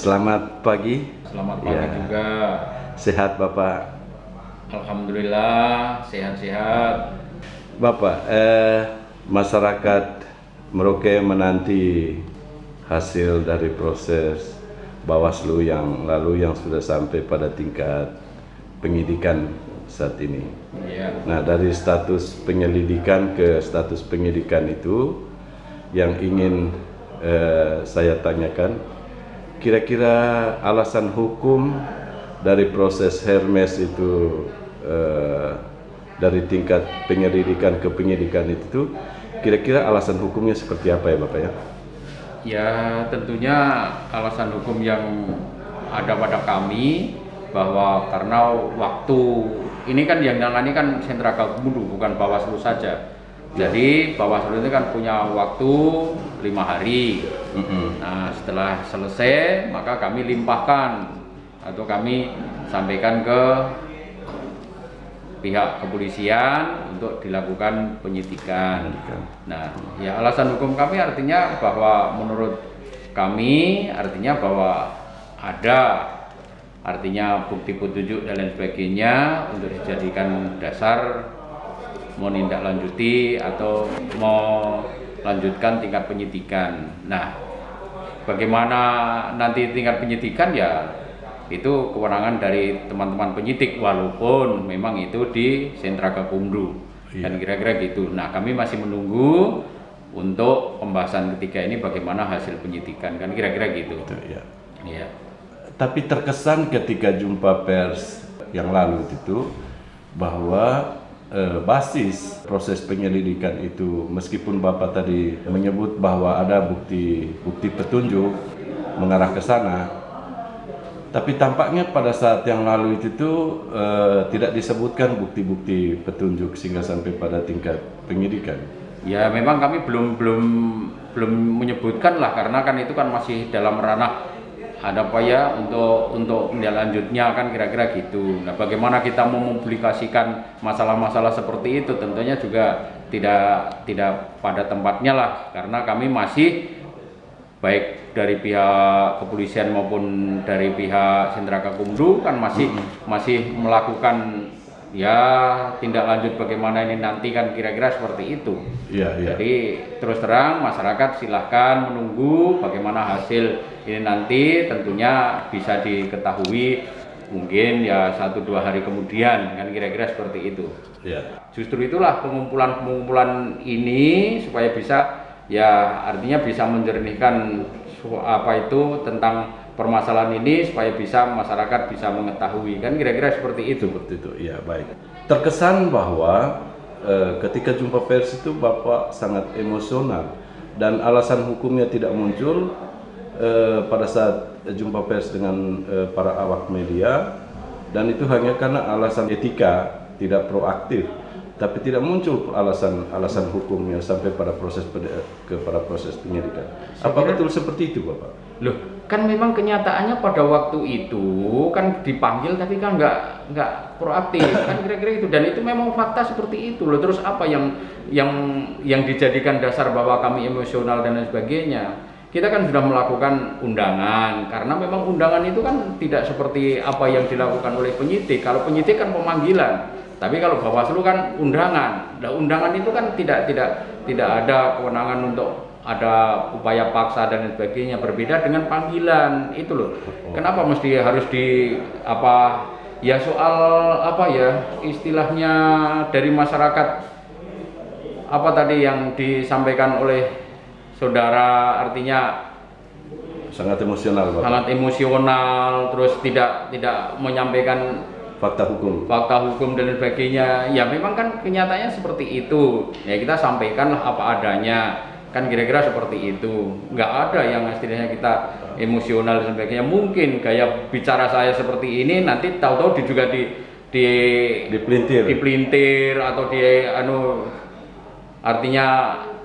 Selamat pagi. Selamat pagi juga. Sehat Bapak? Alhamdulillah sehat-sehat. Bapak, masyarakat Merauke menanti hasil dari proses Bawaslu yang lalu yang sudah sampai pada tingkat penyidikan saat ini. Ya. Nah, dari status penyelidikan ke status penyidikan itu yang ingin saya tanyakan, kira-kira alasan hukum dari proses Hermes itu dari tingkat penyelidikan ke penyidikan itu kira-kira alasan hukumnya seperti apa ya Bapak ya? Ya, tentunya alasan hukum yang ada pada kami bahwa karena waktu ini kan yang nangani kan Sentra Gakumdu, bukan Bawaslu saja. Jadi Bawaslu itu kan punya waktu 5 hari. Nah, setelah selesai maka kami limpahkan atau kami sampaikan ke pihak kepolisian untuk dilakukan penyidikan. Nah, ya alasan hukum kami artinya bahwa menurut kami artinya bahwa ada artinya bukti petunjuk dan lain sebagainya untuk dijadikan dasar menindaklanjuti atau mau lanjutkan tingkat penyidikan. Nah, bagaimana nanti tingkat penyidikan ya itu kewenangan dari teman-teman penyidik walaupun memang itu di Sentra Gakumdu. Dan kira-kira gitu. Nah, kami masih menunggu untuk pembahasan ketiga ini bagaimana hasil penyidikan, kan kira-kira gitu. Iya. Tapi terkesan ketika jumpa pers yang lalu itu bahwa basis proses penyelidikan itu, meskipun Bapak tadi menyebut bahwa ada bukti petunjuk mengarah ke sana, tapi tampaknya pada saat yang lalu itu tidak disebutkan bukti-bukti petunjuk sehingga sampai pada tingkat penyidikan. Ya, memang kami belum menyebutkan lah, karena kan itu kan masih dalam ranah ada apa ya untuk lanjutnya, kan kira-kira gitu. Nah, bagaimana kita mempublikasikan masalah-masalah seperti itu tentunya juga tidak pada tempatnya lah, karena kami masih baik dari pihak kepolisian maupun dari pihak Sentra Gakumdu kan masih melakukan ya tindak lanjut bagaimana ini nanti, kan kira-kira seperti itu. Jadi terus terang masyarakat silahkan menunggu bagaimana hasil ini nanti, tentunya bisa diketahui mungkin ya 1-2 hari kemudian, kan kira-kira seperti itu. Justru itulah pengumpulan ini supaya bisa ya artinya bisa menjernihkan apa itu tentang permasalahan ini supaya bisa masyarakat bisa mengetahui, kan kira-kira seperti itu. Iya, baik. Terkesan bahwa ketika jumpa pers itu Bapak sangat emosional dan alasan hukumnya tidak muncul pada saat jumpa pers dengan para awak media, dan itu hanya karena alasan etika tidak proaktif. Tapi tidak muncul alasan hukumnya sampai pada proses penyidikan. Apa betul seperti itu, Bapak? Loh, kan memang kenyataannya pada waktu itu kan dipanggil tapi kan nggak proaktif, kan kira-kira itu, dan itu memang fakta seperti itu loh. Terus apa yang dijadikan dasar bahwa kami emosional dan lain sebagainya? Kita kan sudah melakukan undangan, karena memang undangan itu kan tidak seperti apa yang dilakukan oleh penyidik. Kalau penyidik kan pemanggilan. Tapi kalau Bawaslu kan undangan. Nah, undangan itu kan tidak ada kewenangan untuk ada upaya paksa dan sebagainya, berbeda dengan panggilan itu loh. Kenapa mesti harus ya soal apa ya istilahnya dari masyarakat apa tadi yang disampaikan oleh saudara, artinya sangat emosional, Bapak. Sangat emosional, terus tidak menyampaikan fakta hukum dan sebagainya. Ya memang kan kenyataannya seperti itu. Ya kita sampaikanlah apa adanya, kan kira-kira seperti itu. Nggak ada yang istilahnya kita emosional dan sebagainya. Mungkin gaya bicara saya seperti ini nanti tahu-tahu juga dipelintir atau artinya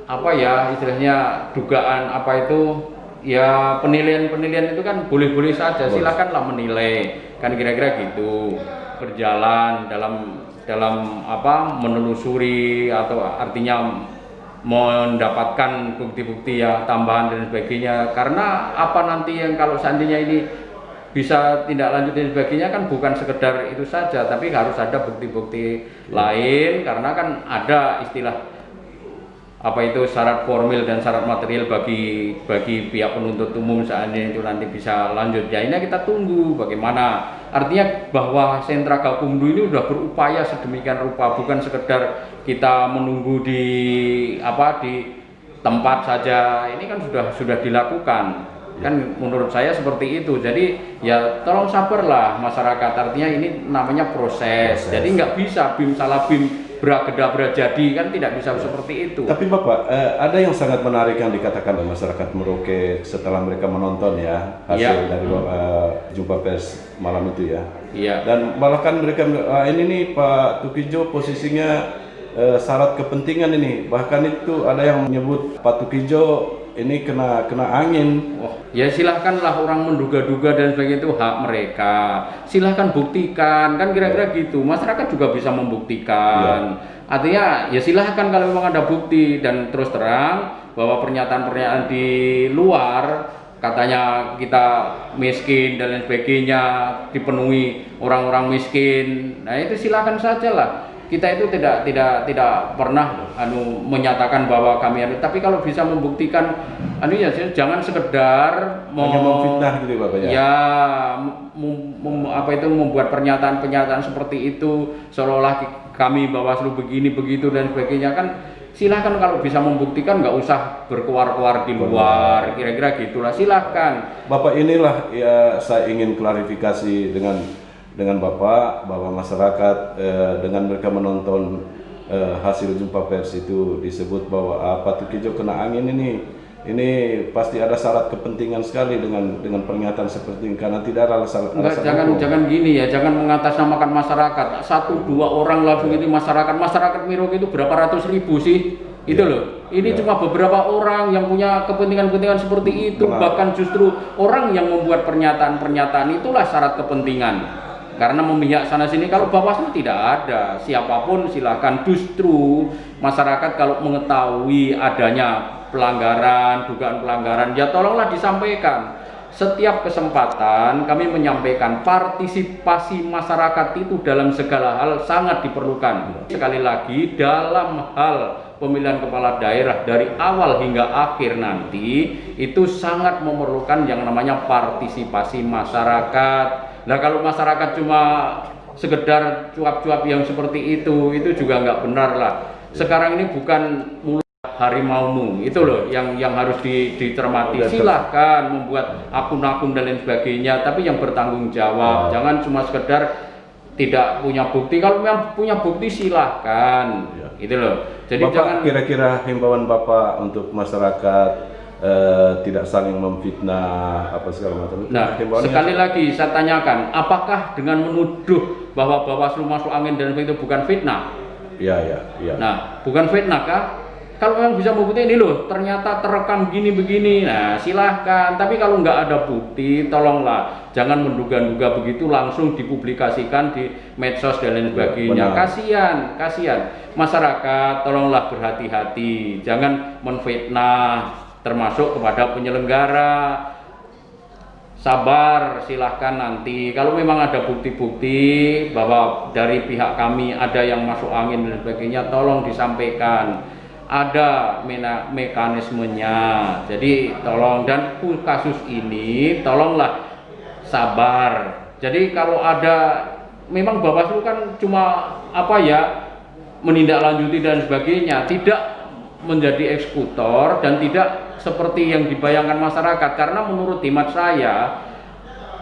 apa ya istilahnya dugaan apa itu ya, penilaian itu kan boleh-boleh saja, silakanlah menilai, kan kira-kira gitu. Berjalan dalam apa menelusuri atau artinya mendapatkan bukti-bukti yang tambahan dan sebagainya. Karena apa nanti yang kalau seandainya ini bisa tindak lanjut dan sebagainya kan bukan sekedar itu saja, tapi harus ada bukti-bukti lain, karena kan ada istilah apa itu syarat formil dan syarat material bagi pihak penuntut umum seandainya itu nanti bisa lanjut. Ya ini kita tunggu bagaimana. Artinya bahwa Sentra Gakumdu ini sudah berupaya sedemikian rupa, bukan sekedar kita menunggu di tempat saja. Ini kan sudah dilakukan. Kan menurut saya seperti itu. Jadi ya tolong sabarlah masyarakat. Artinya ini namanya proses. Jadi nggak bisa bim salah bim berakeda jadi, kan tidak bisa seperti itu. Tapi Bapak, ada yang sangat menarik yang dikatakan oleh masyarakat Merauke setelah mereka menonton ya hasil dari jumpa pers malam itu ya. Iya. Dan bahkan mereka ini nih Pak Tukijo posisinya syarat kepentingan ini. Bahkan itu ada yang menyebut Pak Tukijo ini kena angin. Ya silahkanlah orang menduga-duga dan sebagainya, itu hak mereka. Silahkan buktikan, kan kira-kira gitu. Masyarakat juga bisa membuktikan. Artinya ya silahkan kalau memang ada bukti, dan terus terang bahwa pernyataan-pernyataan di luar katanya kita miskin dan lain sebagainya, dipenuhi orang-orang miskin. Nah itu silahkan saja lah. Kita itu tidak pernah menyatakan bahwa kami tapi kalau bisa membuktikan ya jangan sekedar memfitnah gitu Bapak ya. Ya membuat pernyataan-pernyataan seperti itu seolah-olah kami Bawaslu begini begitu dan sebagainya. Kan silahkan kalau bisa membuktikan, nggak usah berkuar-kuar di luar, kira-kira gitulah. Silahkan Bapak. Inilah ya saya ingin klarifikasi dengan Bapak bahwa masyarakat dengan mereka menonton hasil jumpa pers itu disebut bahwa Pak Tukijo kena angin ini pasti ada syarat kepentingan sekali dengan pernyataan seperti ini, karena tidak ada alasan. Jangan gini ya, jangan mengatasnamakan masyarakat. 1-2 orang langsung ini masyarakat Merauke itu berapa ratus ribu sih? Itu loh. Ini cuma beberapa orang yang punya kepentingan-kepentingan seperti itu. Bahkan justru orang yang membuat pernyataan-pernyataan itulah syarat kepentingan. Karena memihak sana sini. Kalau Bawaslu tidak ada, siapapun silahkan. Justru masyarakat kalau mengetahui adanya pelanggaran, dugaan pelanggaran, ya tolonglah disampaikan. Setiap kesempatan kami menyampaikan partisipasi masyarakat itu dalam segala hal sangat diperlukan. Sekali lagi, dalam hal pemilihan kepala daerah dari awal hingga akhir nanti itu sangat memerlukan yang namanya partisipasi masyarakat. Nah kalau masyarakat cuma sekedar cuap-cuap yang seperti itu juga nggak benar lah. Sekarang ini bukan mulut harimaumu, itu loh yang harus dicermati. Silahkan membuat akun-akun dan lain sebagainya, tapi yang bertanggung jawab. Jangan cuma sekedar tidak punya bukti. Kalau memang punya bukti silahkan, gitu loh. Jadi Bapak, jangan kira-kira himbauan Bapak untuk masyarakat tidak saling memfitnah apa segala macam. Nah, sekali lagi saya tanyakan, apakah dengan menuduh bahwa Bawaslu masuk angin dan itu bukan fitnah? Iya. Nah, bukan fitnah kah? Kalau memang bisa membuktikan ini loh, ternyata terekam gini begini, nah silahkan. Tapi kalau nggak ada bukti, tolonglah jangan menduga-duga begitu langsung dipublikasikan di medsos dan lain sebagainya. Kasihan masyarakat, tolonglah berhati-hati, jangan menfitnah termasuk kepada penyelenggara. Sabar, silahkan nanti kalau memang ada bukti-bukti bahwa dari pihak kami ada yang masuk angin dan sebagainya, tolong disampaikan. Ada mekanismenya, jadi tolong. Dan kasus ini tolonglah sabar. Jadi kalau ada memang Bawaslu kan cuma menindaklanjuti dan sebagainya, tidak menjadi eksekutor dan tidak seperti yang dibayangkan masyarakat. Karena menurut hemat saya,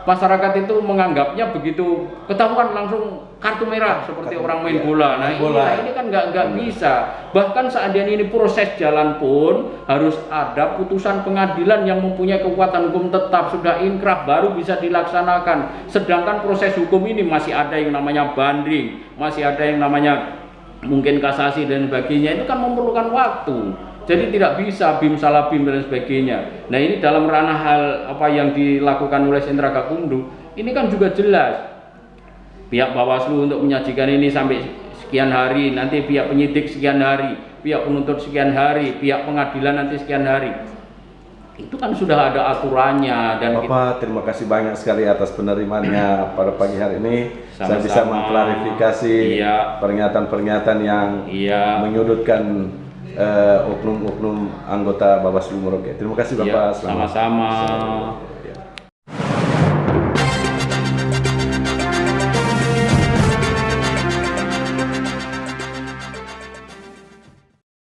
masyarakat itu menganggapnya begitu ketahuan langsung kartu merah seperti orang main bola. Nah ini kan nggak bisa. Bahkan seandainya ini proses jalan pun harus ada putusan pengadilan yang mempunyai kekuatan hukum tetap, sudah inkrah baru bisa dilaksanakan. Sedangkan proses hukum ini masih ada yang namanya banding, masih ada yang namanya mungkin kasasi dan sebagainya. Itu kan memerlukan waktu. Jadi tidak bisa bim salah bim dan sebagainya. Nah ini dalam ranah hal apa yang dilakukan oleh Sentra Gakumdu, ini kan juga jelas pihak Bawaslu untuk menyajikan ini sampai sekian hari, nanti pihak penyidik sekian hari, pihak penuntut sekian hari, pihak pengadilan nanti sekian hari. Itu kan sudah ada aturannya. Dan Bapak, terima kasih banyak sekali atas penerimaannya pada pagi hari ini. Saya bisa Sama-sama. mengklarifikasi Iya. pernyataan-pernyataan yang Iya. menyudutkan oknum-oknum anggota Bawaslu Merauke. Terima kasih Bapak. Iya, sama-sama.